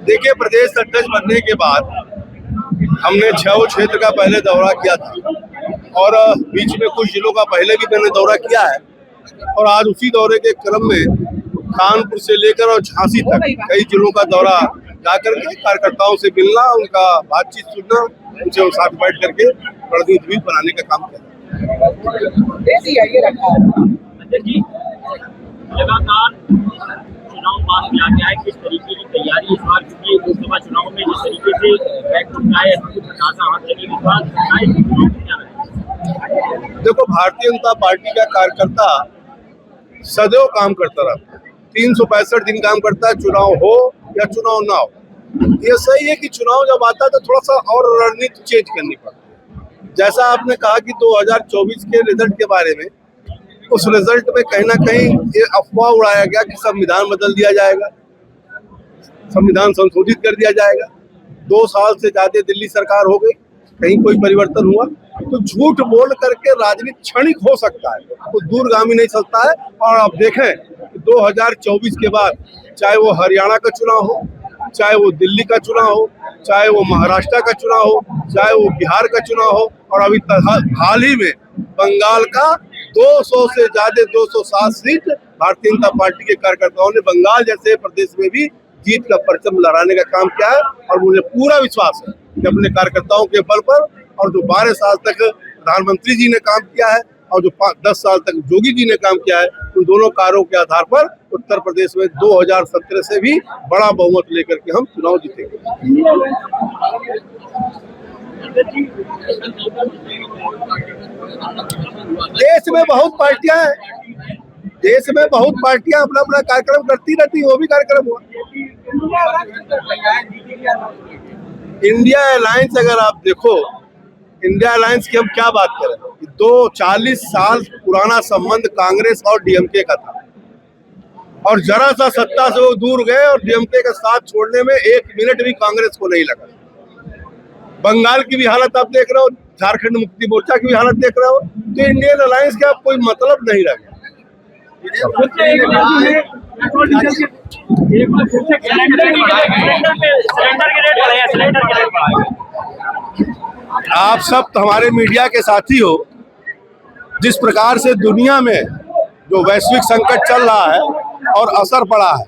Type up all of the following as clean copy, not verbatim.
देखिए, प्रदेश अध्यक्ष बनने के बाद हमने 6 क्षेत्र का पहले दौरा किया था और बीच में कुछ जिलों का पहले भी मैंने दौरा किया है और आज उसी दौरे के क्रम में कानपुर से लेकर और झांसी तक कई जिलों का दौरा जाकर के कार्यकर्ताओं से मिलना, उनका बातचीत सुनना, उनसे साथ बैठ करके रणनीति बनाने का काम किया। लगातार चुनाव पास किया गया है, किस तरीके की तैयारी इस बार, क्योंकि लोकसभा चुनाव में जिस तरीके से देखो, भारतीय जनता पार्टी का कार्यकर्ता सदैव काम करता रहता है, 365 दिन काम करता है, चुनाव हो या चुनाव ना हो। ये सही है कि चुनाव जब आता है तो थोड़ा सा और रणनीति चेंज करनी पड़ती है। जैसा आपने कहा कि 2024 के रिजल्ट के बारे में, उस रिजल्ट में कहीं ना कहीं ये अफवाह उड़ाया गया कि संविधान बदल दिया जाएगा, संविधान संशोधित कर दिया जाएगा। 2 साल से ज्यादा दिल्ली सरकार हो गई, कहीं कोई परिवर्तन हुआ? तो झूठ बोल करके राजनीति क्षणिक हो सकता है, तो दूरगामी नहीं चलता है। और आप देखें 2024 के बाद, चाहे वो हरियाणा का चुनाव हो, चाहे वो दिल्ली का चुनाव हो, चाहे वो महाराष्ट्र का चुनाव हो, चाहे वो बिहार का चुनाव हो, और अभी हाल ही में बंगाल का 200 से ज्यादा 207 सीट भारतीय जनता पार्टी के कार्यकर्ताओं ने बंगाल जैसे प्रदेश में भी जीत का परचम लहराने का काम किया है। और मुझे पूरा विश्वास है कि अपने कार्यकर्ताओं के बल पर, और जो 12 साल तक प्रधानमंत्री जी ने काम किया है और जो 10 साल तक योगी जी ने काम किया है, उन दोनों कार्यों के आधार पर उत्तर प्रदेश में 2017 से भी बड़ा बहुमत लेकर के हम चुनाव जीतेंगे। देश में बहुत पार्टियां हैं, देश में बहुत पार्टियां अपना अपना कार्यक्रम करती रहती, वो भी कार्यक्रम हुआ। इंडिया अलायंस, अगर आप देखो, इंडिया अलायंस की हम क्या बात करें, 40 साल पुराना संबंध कांग्रेस और डीएमके का था, और जरा सा सत्ता से वो दूर गए और डीएमके का साथ छोड़ने में 1 मिनट भी कांग्रेस को नहीं लगा। बंगाल की भी हालत आप देख रहे हो, झारखंड मुक्ति मोर्चा की भी हालत देख रहे हो, तो इंडियन अलायंस का कोई मतलब नहीं रहा। आप सब हमारे मीडिया के साथी हो, जिस प्रकार से दुनिया में जो वैश्विक संकट चल रहा है और असर पड़ा है,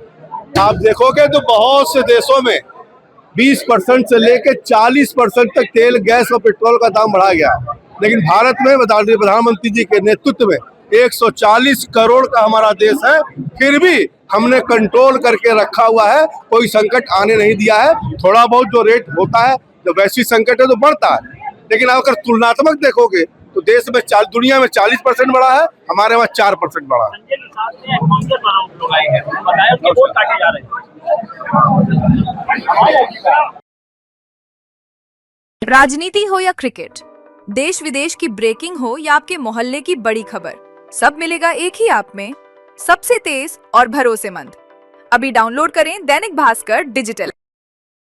आप देखोगे तो बहुत से देशों में 20% से लेकर 40% तक तेल, गैस और पेट्रोल का दाम बढ़ा गया है। लेकिन भारत में प्रधानमंत्री जी के नेतृत्व में 140 करोड़ का हमारा देश है, फिर भी हमने कंट्रोल करके रखा हुआ है, कोई संकट आने नहीं दिया है। थोड़ा बहुत जो रेट होता है, जो वैश्विक संकट है तो बढ़ता है, लेकिन अगर तुलनात्मक देखोगे तो देश में दुनिया में 40% बढ़ा है, हमारे वहाँ 4% बढ़ा है। राजनीति हो या क्रिकेट, देश विदेश की ब्रेकिंग हो या आपके मोहल्ले की बड़ी खबर, सब मिलेगा एक ही ऐप में, सबसे तेज और भरोसेमंद। अभी डाउनलोड करें दैनिक भास्कर डिजिटल।